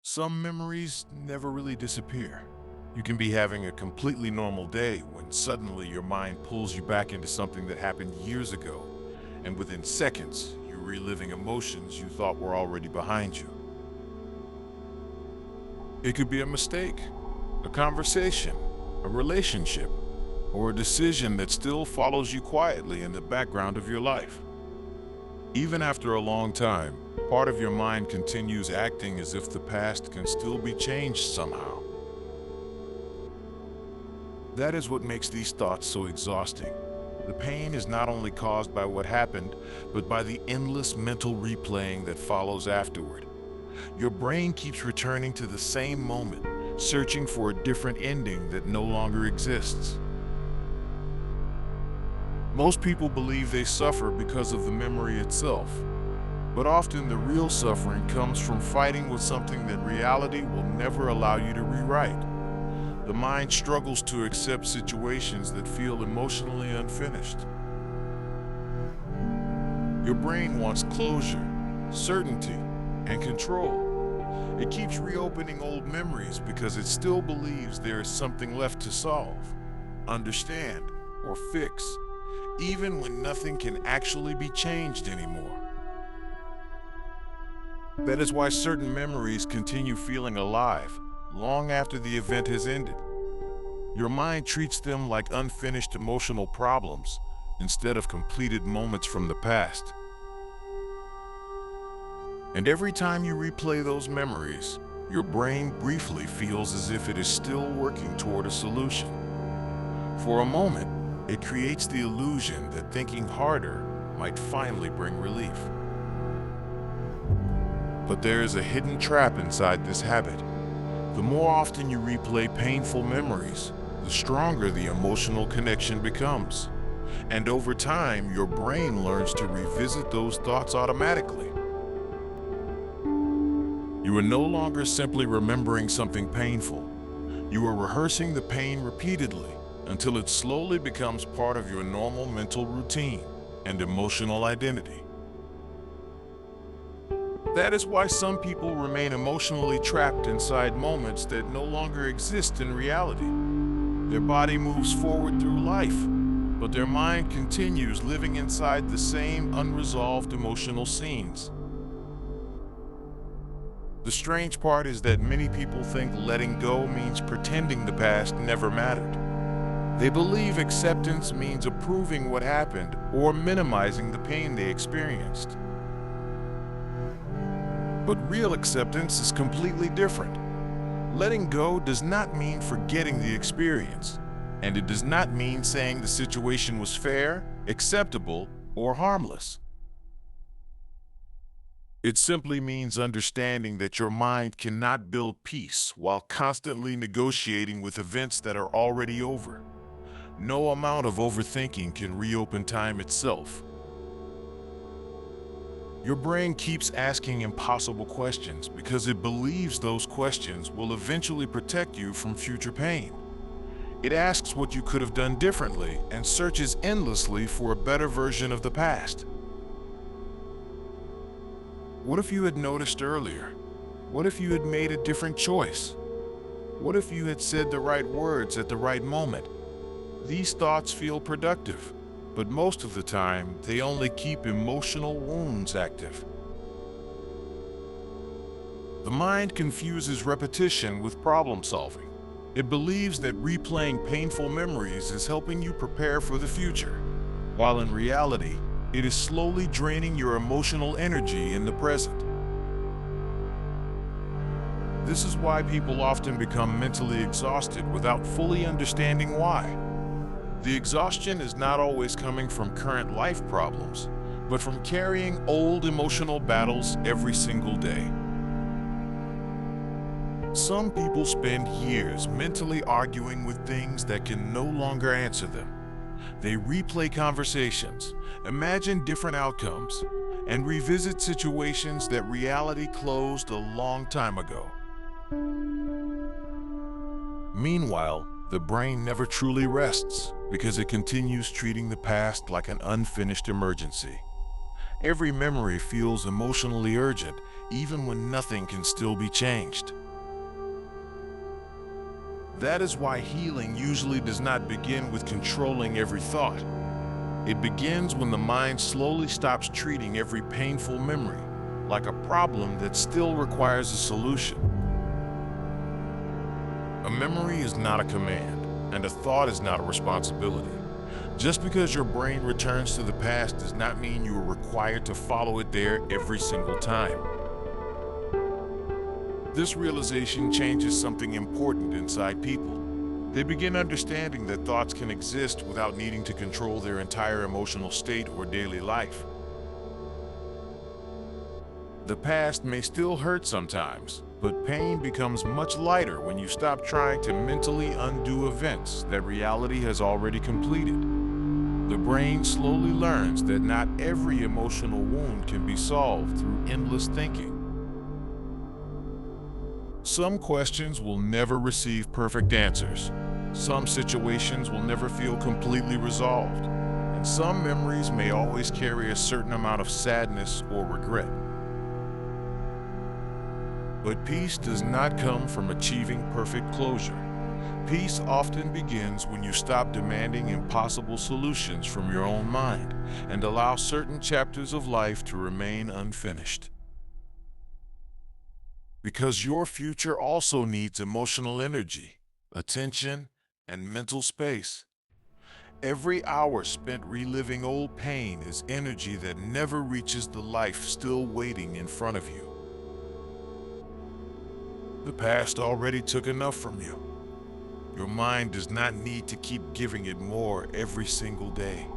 Some memories never really disappear. You can be having a completely normal day when suddenly your mind pulls you back into something that happened years ago, and within seconds, you're reliving emotions you thought were already behind you. It could be a mistake, a conversation, a relationship, or a decision that still follows you quietly in the background of your life. Even after a long time, part of your mind continues acting as if the past can still be changed somehow. That is what makes these thoughts so exhausting. The pain is not only caused by what happened, but by the endless mental replaying that follows afterward. Your brain keeps returning to the same moment, searching for a different ending that no longer exists. Most people believe they suffer because of the memory itself, but often the real suffering comes from fighting with something that reality will never allow you to rewrite. The mind struggles to accept situations that feel emotionally unfinished. Your brain wants closure, certainty, and control. It keeps reopening old memories because it still believes there is something left to solve, understand, or fix, even when nothing can actually be changed anymore. That is why certain memories continue feeling alive long after the event has ended. Your mind treats them like unfinished emotional problems instead of completed moments from the past. And every time you replay those memories, your brain briefly feels as if it is still working toward a solution. For a moment, it creates the illusion that thinking harder might finally bring relief. But there is a hidden trap inside this habit. The more often you replay painful memories, the stronger the emotional connection becomes. And over time, your brain learns to revisit those thoughts automatically. You are no longer simply remembering something painful. You are rehearsing the pain repeatedly until it slowly becomes part of your normal mental routine and emotional identity. That is why some people remain emotionally trapped inside moments that no longer exist in reality. Their body moves forward through life, but their mind continues living inside the same unresolved emotional scenes. The strange part is that many people think letting go means pretending the past never mattered. They believe acceptance means approving what happened or minimizing the pain they experienced. But real acceptance is completely different. Letting go does not mean forgetting the experience, and it does not mean saying the situation was fair, acceptable, or harmless. It simply means understanding that your mind cannot build peace while constantly negotiating with events that are already over. No amount of overthinking can reopen time itself. Your brain keeps asking impossible questions because it believes those questions will eventually protect you from future pain. It asks what you could have done differently and searches endlessly for a better version of the past. What if you had noticed earlier? What if you had made a different choice? What if you had said the right words at the right moment? These thoughts feel productive, but most of the time, they only keep emotional wounds active. The mind confuses repetition with problem solving. It believes that replaying painful memories is helping you prepare for the future, while in reality, it is slowly draining your emotional energy in the present. This is why people often become mentally exhausted without fully understanding why. The exhaustion is not always coming from current life problems, but from carrying old emotional battles every single day. Some people spend years mentally arguing with things that can no longer answer them. They replay conversations, imagine different outcomes, and revisit situations that reality closed a long time ago. Meanwhile, the brain never truly rests because it continues treating the past like an unfinished emergency. Every memory feels emotionally urgent, even when nothing can still be changed. That is why healing usually does not begin with controlling every thought. It begins when the mind slowly stops treating every painful memory like a problem that still requires a solution. A memory is not a command, and a thought is not a responsibility. Just because your brain returns to the past does not mean you are required to follow it there every single time. This realization changes something important inside people. They begin understanding that thoughts can exist without needing to control their entire emotional state or daily life. The past may still hurt sometimes, but pain becomes much lighter when you stop trying to mentally undo events that reality has already completed. The brain slowly learns that not every emotional wound can be solved through endless thinking. Some questions will never receive perfect answers. Some situations will never feel completely resolved. And some memories may always carry a certain amount of sadness or regret. But peace does not come from achieving perfect closure. Peace often begins when you stop demanding impossible solutions from your own mind and allow certain chapters of life to remain unfinished. Because your future also needs emotional energy, attention, and mental space. Every hour spent reliving old pain is energy that never reaches the life still waiting in front of you. The past already took enough from you. Your mind does not need to keep giving it more every single day.